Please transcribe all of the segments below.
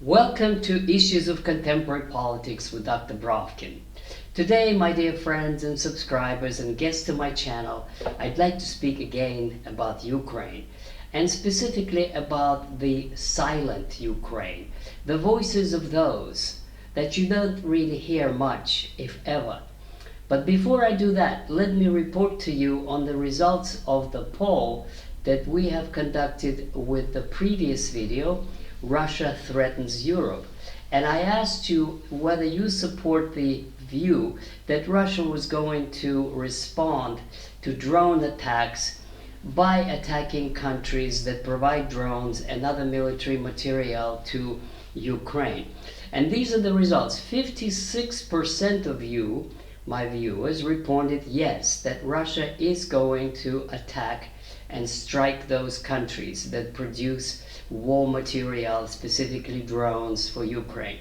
Welcome to Issues of Contemporary Politics with Dr. Brovkin. Today, my dear friends and subscribers and guests to my channel, I'd like to speak again about Ukraine, and specifically about the silent Ukraine, the voices of those that you don't really hear much, if ever. But before I do that, let me report to you on the results of the poll that we have conducted with the previous video, Russia Threatens Europe. And I asked you whether you support the view that Russia was going to respond to drone attacks by attacking countries that provide drones and other military material to Ukraine. And these are the results. 56% of you, my viewers, reported yes, that Russia is going to attack and strike those countries that produce war material, specifically drones, for Ukraine.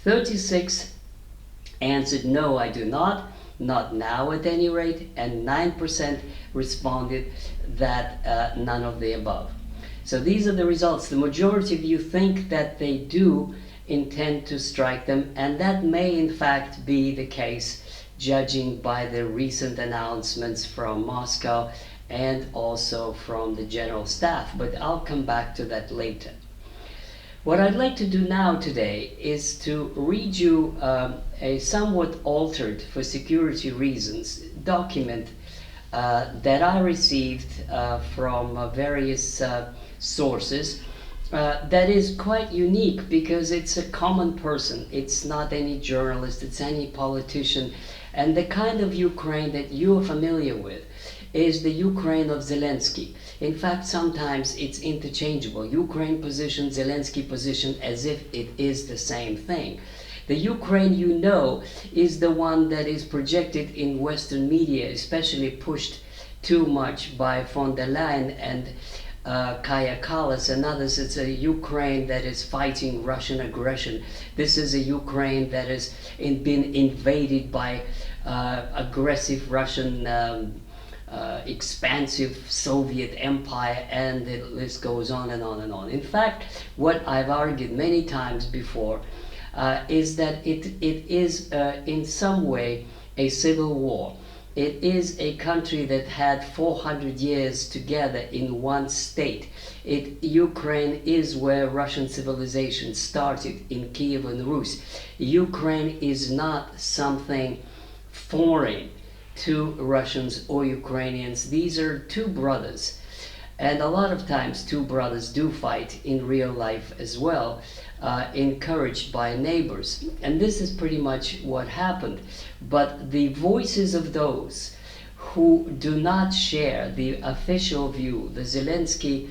36 answered no, I do not now at any rate, and 9% responded that none of the above. So these are the results. The majority of you think that they do intend to strike them, and that may in fact be the case, judging by the recent announcements from Moscow and also from the general staff, but I'll come back to that later. What I'd like to do now today is to read you a somewhat altered, for security reasons, document that I received from various sources that is quite unique because it's a common person. It's not any journalist, it's any politician, and the kind of Ukraine that you're familiar with is the Ukraine of Zelensky. In fact, sometimes it's interchangeable. Ukraine position, Zelensky position, as if it is the same thing. The Ukraine you know is the one that is projected in Western media, especially pushed too much by von der Leyen and Kaja Kallas and others. It's a Ukraine that is fighting Russian aggression. This is a Ukraine that has been invaded by aggressive Russian expansive Soviet empire, and the list goes on and on and on. In fact, what I've argued many times before is that it is in some way a civil war. It is a country that had 400 years together in one state. Ukraine is where Russian civilization started, in Kiev and Rus. Ukraine is not something foreign to Russians or Ukrainians. These are two brothers, and a lot of times two brothers do fight in real life as well, encouraged by neighbors, and this is pretty much what happened. But the voices of those who do not share the official view, the Zelensky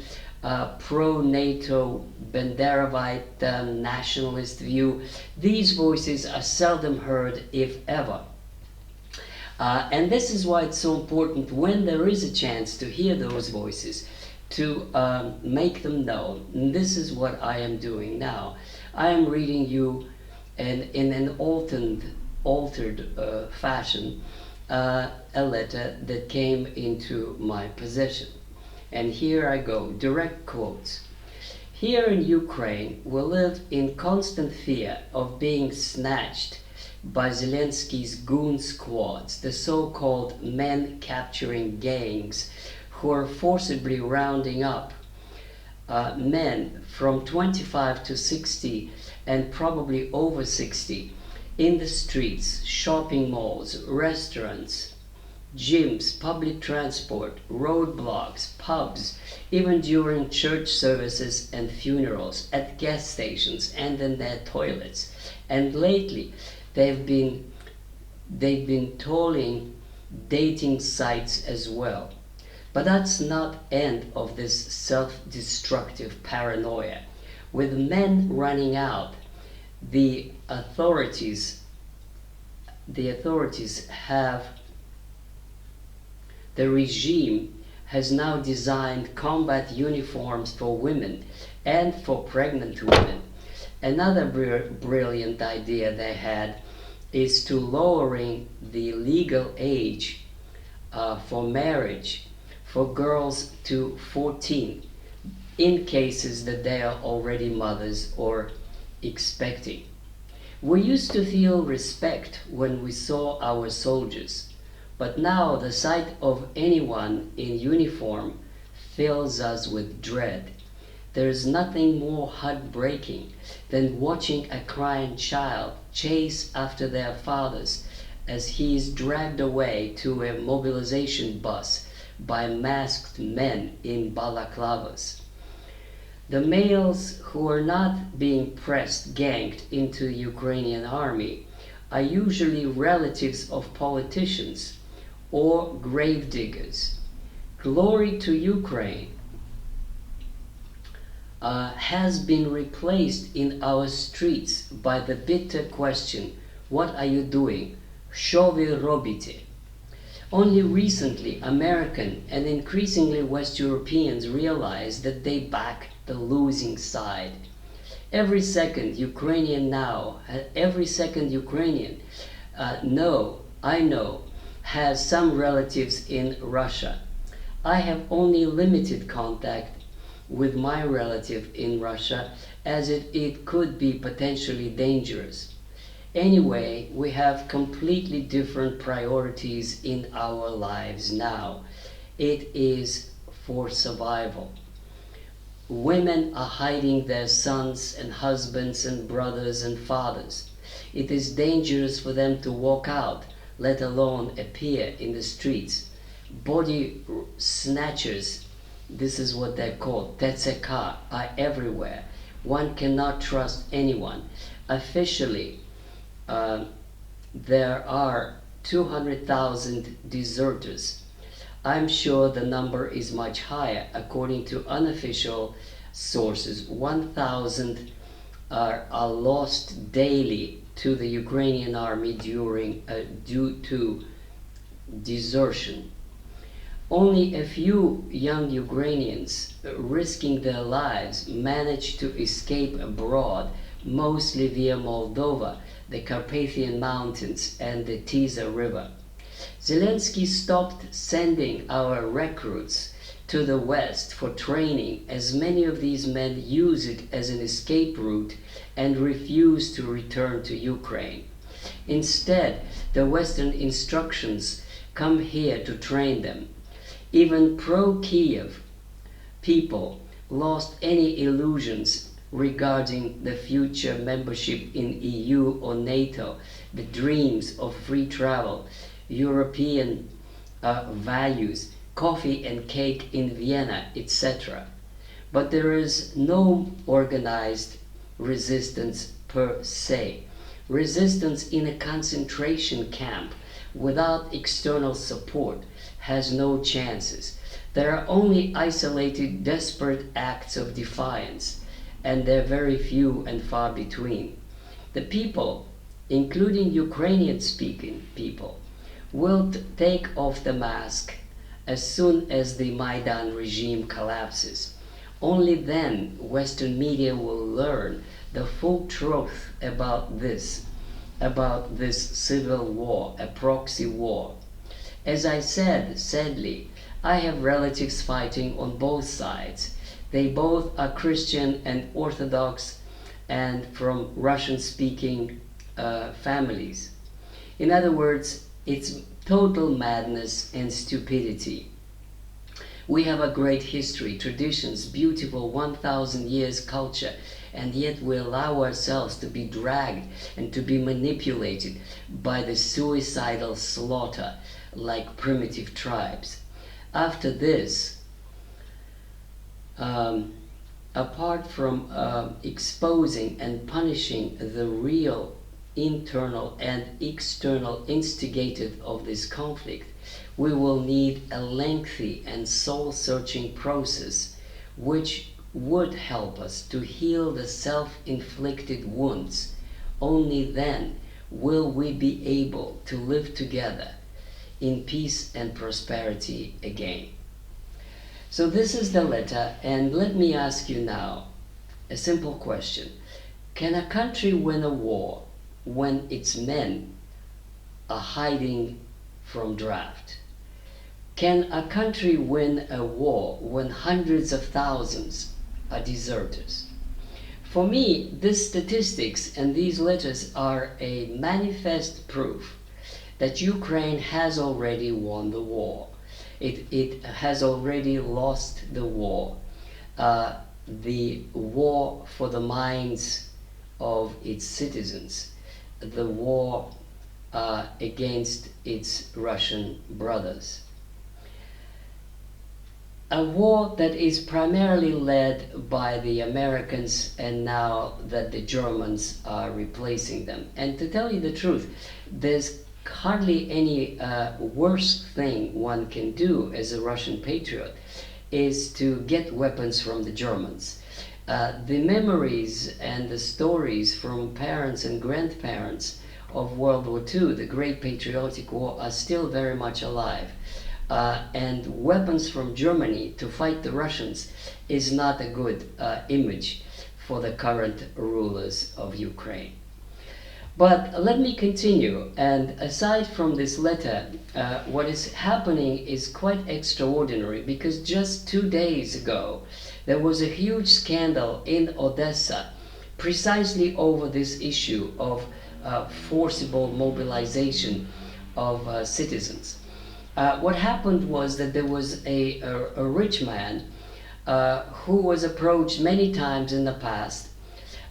pro-NATO Banderovite nationalist view, these voices are seldom heard, if ever. And this is why it's so important, when there is a chance to hear those voices, to make them known. And this is what I am doing now. I am reading you in an altered fashion a letter that came into my possession. And here I go, direct quotes. Here in Ukraine, we live in constant fear of being snatched by Zelensky's goon squads, the so-called men-capturing gangs, who are forcibly rounding up men from 25 to 60 and probably over 60 in the streets, shopping malls, restaurants, gyms, public transport, roadblocks, pubs, even during church services and funerals, at gas stations and in their toilets. And lately, they've been tolling dating sites as well. But that's not end of this self-destructive paranoia. With men running out, the authorities have, the regime has now designed combat uniforms for women and for pregnant women. Another brilliant idea they had is to lowering the legal age for marriage for girls to 14 in cases that they are already mothers or expecting. We used to feel respect when we saw our soldiers, but now the sight of anyone in uniform fills us with dread. There is nothing more heartbreaking than watching a crying child chase after their fathers as he is dragged away to a mobilization bus by masked men in balaclavas. The males who are not being pressed, ganked into the Ukrainian army are usually relatives of politicians or gravediggers. Glory to Ukraine has been replaced in our streets by the bitter question, what are you doing? Що ви робите? Only recently, American and increasingly West Europeans realize that they back the losing side. Every second Ukrainian I know has some relatives in Russia. I have only limited contact with my relative in Russia, as it could be potentially dangerous. Anyway, we have completely different priorities in our lives now. It is for survival. Women are hiding their sons and husbands and brothers and fathers. It is dangerous for them to walk out, let alone appear in the streets. Body snatchers, this is what they're called, TCK, are everywhere. One cannot trust anyone. Officially, there are 200,000 deserters. I'm sure the number is much higher. According to unofficial sources, 1,000 are lost daily to the Ukrainian army due to desertion. Only a few young Ukrainians risking their lives manage to escape abroad, mostly via Moldova, the Carpathian Mountains and the Tisa River. Zelensky stopped sending our recruits to the West for training, as many of these men use it as an escape route and refuse to return to Ukraine. Instead, the Western instructions come here to train them. Even pro-Kiev people lost any illusions regarding the future membership in EU or NATO, the dreams of free travel, European values, coffee and cake in Vienna, etc. But there is no organized resistance per se. Resistance in a concentration camp without external support has no chances. There are only isolated, desperate acts of defiance, and they're very few and far between. The people, including Ukrainian-speaking people, will take off the mask as soon as the Maidan regime collapses. Only then Western media will learn the full truth about this civil war, a proxy war. As I said, sadly, I have relatives fighting on both sides. They both are Christian and Orthodox and from Russian-speaking families. In other words, it's total madness and stupidity. We have a great history, traditions, beautiful 1,000 years culture, and yet we allow ourselves to be dragged and to be manipulated by the suicidal slaughter like primitive tribes. After this, apart from exposing and punishing the real internal and external instigator of this conflict, we will need a lengthy and soul-searching process which would help us to heal the self-inflicted wounds. Only then will we be able to live together in peace and prosperity again. So this is the letter, and let me ask you now a simple question. Can a country win a war when its men are hiding from draft? Can a country win a war when hundreds of thousands are deserters? For me, these statistics and these letters are a manifest proof that Ukraine has already won the war. It has already lost the war. The war for the minds of its citizens, the war against its Russian brothers. A war that is primarily led by the Americans, and now that the Germans are replacing them. And to tell you the truth, there's hardly any worse thing one can do as a Russian patriot is to get weapons from the Germans. The memories and the stories from parents and grandparents of World War II, the Great Patriotic War, are still very much alive. And weapons from Germany to fight the Russians is not a good image for the current rulers of Ukraine. But let me continue, and aside from this letter, what is happening is quite extraordinary, because just 2 days ago there was a huge scandal in Odessa precisely over this issue of forcible mobilization of citizens. What happened was that there was a rich man who was approached many times in the past,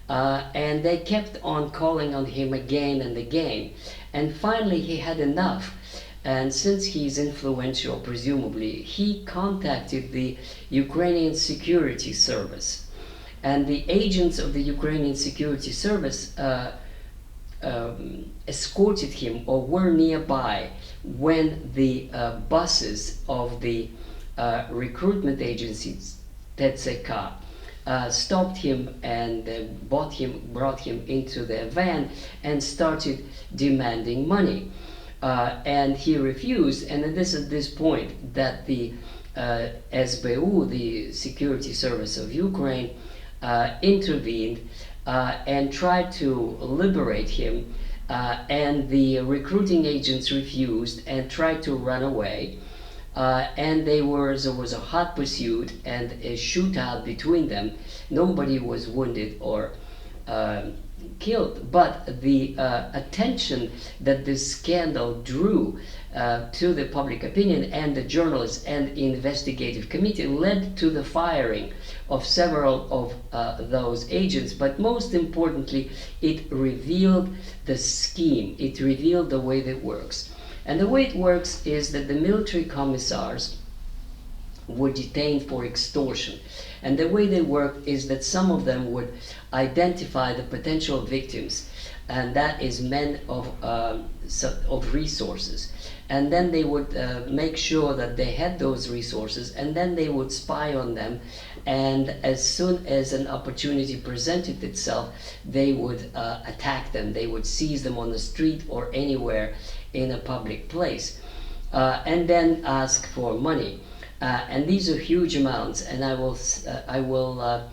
and they kept on calling on him again and again, and finally he had enough. And since he's influential, presumably, he contacted the Ukrainian Security Service, and the agents of the Ukrainian Security Service escorted him, or were nearby, when the buses of the recruitment agencies, TCK, stopped him and brought him into their van and started demanding money. And he refused, and it is at this point that the SBU, the Security Service of Ukraine, intervened and tried to liberate him, and the recruiting agents refused and tried to run away, and there was a hot pursuit and a shootout between them. Nobody was wounded or killed, but the attention that this scandal drew to the public opinion and the journalists and the investigative committee led to the firing of several of those agents. But most importantly, it revealed the scheme. It revealed the way that it works. And the way it works is that the military commissars were detained for extortion. And the way they work is that some of them would identify the potential victims, and that is men of resources. And then they would make sure that they had those resources, and then they would spy on them, and as soon as an opportunity presented itself, they would attack them. They would seize them on the street or anywhere in a public place, and then ask for money. And these are huge amounts, and I will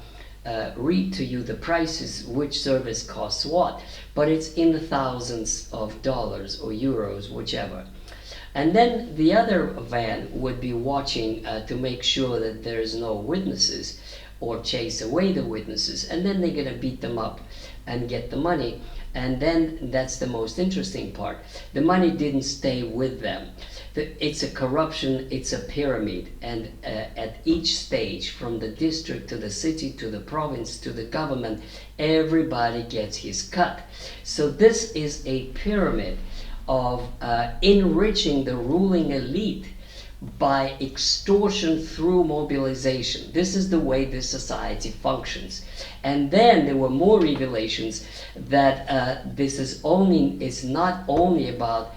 read to you the prices, which service costs what, but it's in the thousands of dollars or euros, whichever. And then the other van would be watching to make sure that there's no witnesses or chase away the witnesses, and then they're gonna beat them up and get the money. And then that's the most interesting part. The money didn't stay with them. It's a corruption, it's a pyramid, and at each stage, from the district to the city to the province to the government, everybody gets his cut. So this is a pyramid of enriching the ruling elite by extortion through mobilization. This is the way this society functions. And then there were more revelations that this is not only about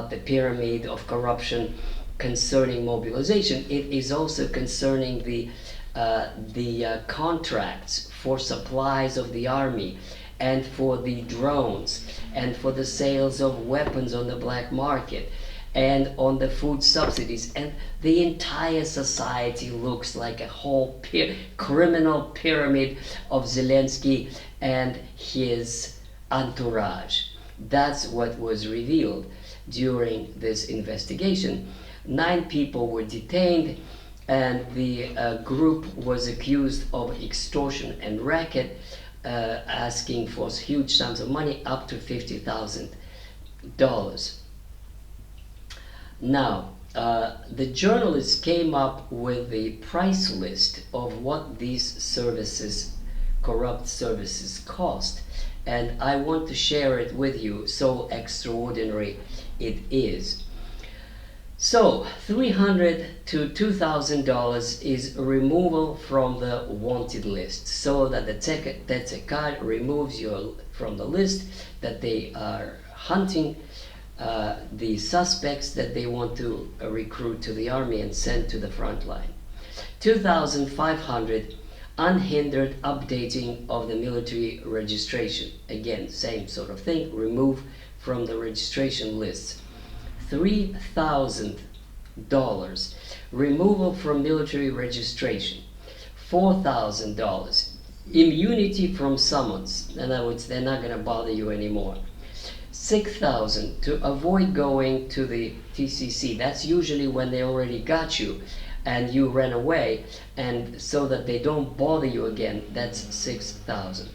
the pyramid of corruption concerning mobilization. It is also concerning the contracts for supplies of the army, and for the drones, and for the sales of weapons on the black market, and on the food subsidies. And the entire society looks like a whole criminal pyramid of Zelensky and his entourage. That's what was revealed during this investigation. 9 people were detained, and the group was accused of extortion and racket, asking for huge sums of money, up to $50,000. Now, the journalists came up with the price list of what these services, corrupt services, cost, and I want to share it with you, so extraordinary it is. So $300 to $2,000 is removal from the wanted list, so that the TTK removes you from the list, that they are hunting the suspects that they want to recruit to the army and send to the front line. 2,500, unhindered updating of the military registration. Again, same sort of thing, remove from the registration lists. $3,000, removal from military registration. $4,000, immunity from summons. In other words, they're not going to bother you anymore. $6,000, to avoid going to the TCC. That's usually when they already got you and you ran away, and so that they don't bother you again. That's $6,000.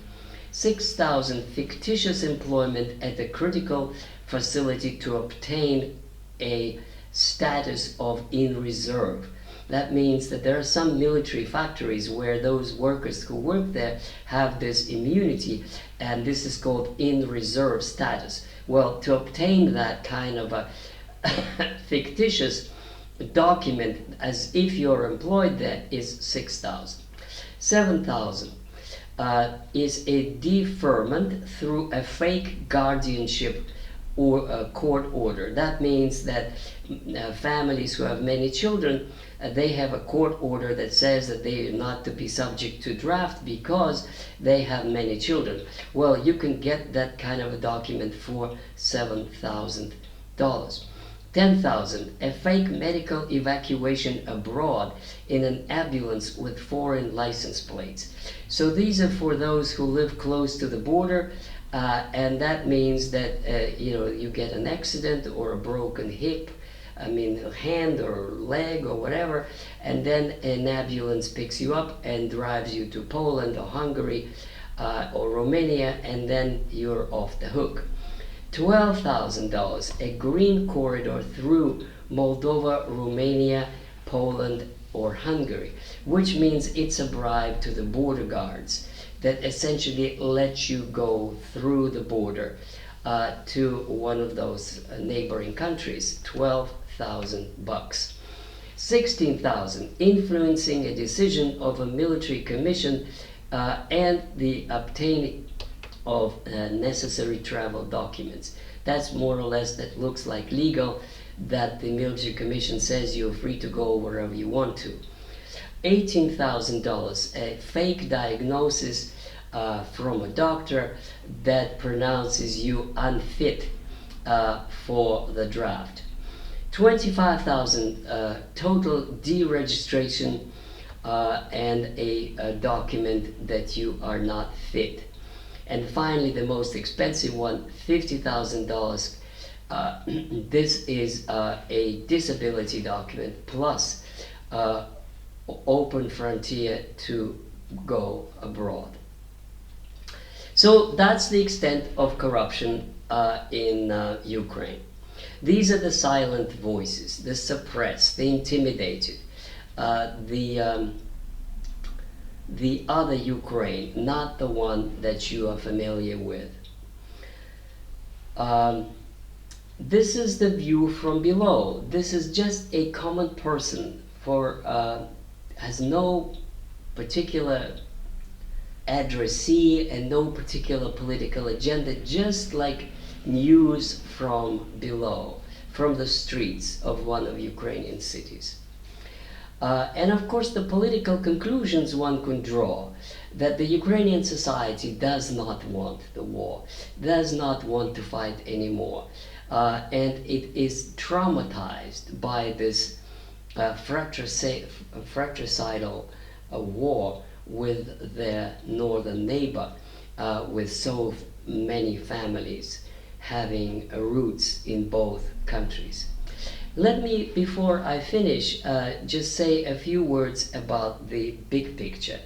$6,000, fictitious employment at a critical facility to obtain a status of in reserve. That means that there are some military factories where those workers who work there have this immunity, and this is called in reserve status. Well, to obtain that kind of a fictitious document as if you're employed there is $6,000. $7,000 is a deferment through a fake guardianship or a court order. That means that families who have many children, they have a court order that says that they are not to be subject to draft because they have many children. Well, you can get that kind of a document for $7,000. $10,000, a fake medical evacuation abroad in an ambulance with foreign license plates. So these are for those who live close to the border, and that means that you get an accident or a broken hip, hand or leg or whatever, and then an ambulance picks you up and drives you to Poland or Hungary or Romania, and then you're off the hook. $12,000, a green corridor through Moldova, Romania, Poland, or Hungary, which means it's a bribe to the border guards that essentially lets you go through the border to one of those neighboring countries. $12,000. $16,000, influencing a decision of a military commission and the obtaining of necessary travel documents. That's more or less, that looks like legal, that the military commission says you're free to go wherever you want to. $18,000, a fake diagnosis from a doctor that pronounces you unfit for the draft. $25,000, total deregistration and a document that you are not fit. And finally, the most expensive one, $50,000. This is a disability document plus open frontier to go abroad. So that's the extent of corruption in Ukraine. These are the silent voices, the suppressed, the intimidated, the other Ukraine, not the one that you are familiar with. This is the view from below. This is just a common person has no particular addressee and no particular political agenda, just like news from below, from the streets of one of Ukrainian cities. And of course, the political conclusions one can draw, that the Ukrainian society does not want the war, does not want to fight anymore, and it is traumatized by this fratricidal war with their northern neighbor, with so many families having roots in both countries. Let me, before I finish, just say a few words about the big picture.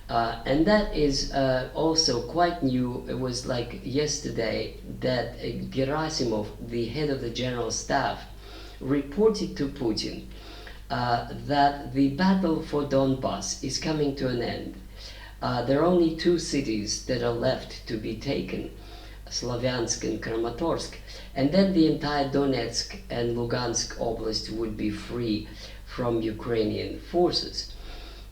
And that is also quite new. It was like yesterday that Gerasimov, the head of the general staff, reported to Putin that the battle for Donbass is coming to an end. There are only two cities that are left to be taken, Slavyansk and Kramatorsk, and then the entire Donetsk and Lugansk Oblast would be free from Ukrainian forces.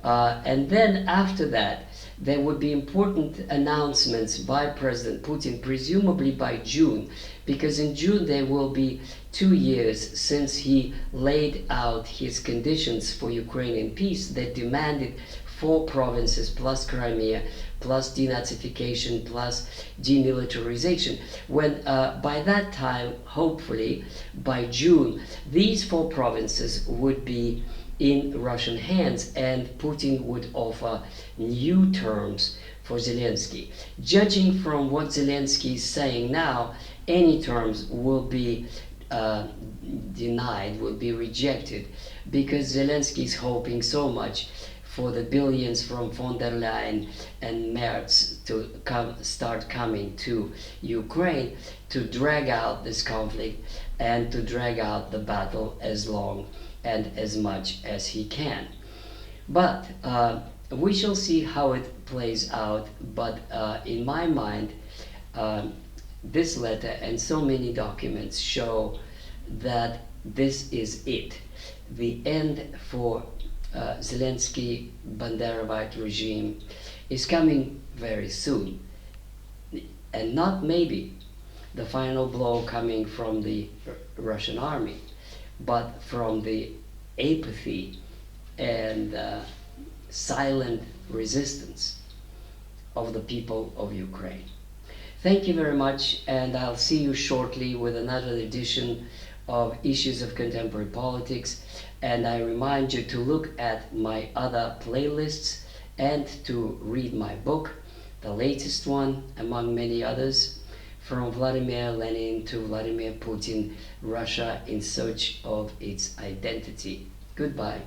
And then after that, there would be important announcements by President Putin, presumably by June, because in June there will be 2 years since he laid out his conditions for Ukrainian peace that demanded 4 provinces plus Crimea, plus denazification, plus demilitarization. When by that time, hopefully by June, these 4 provinces would be in Russian hands, and Putin would offer new terms for Zelensky. Judging from what Zelensky is saying now, any terms will be denied, will be rejected, because Zelensky is hoping so much for the billions from von der Leyen and Merz to start coming to Ukraine to drag out this conflict and to drag out the battle as long and as much as he can. But we shall see how it plays out. But in my mind, this letter and so many documents show that this is it. The end for Zelensky Banderovite regime is coming very soon. And not maybe the final blow coming from the Russian army, but from the apathy and silent resistance of the people of Ukraine. Thank you very much, and I'll see you shortly with another edition of Issues of Contemporary Politics. And I remind you to look at my other playlists and to read my book, the latest one among many others, From Vladimir Lenin to Vladimir Putin, Russia in Search of Its Identity. Goodbye.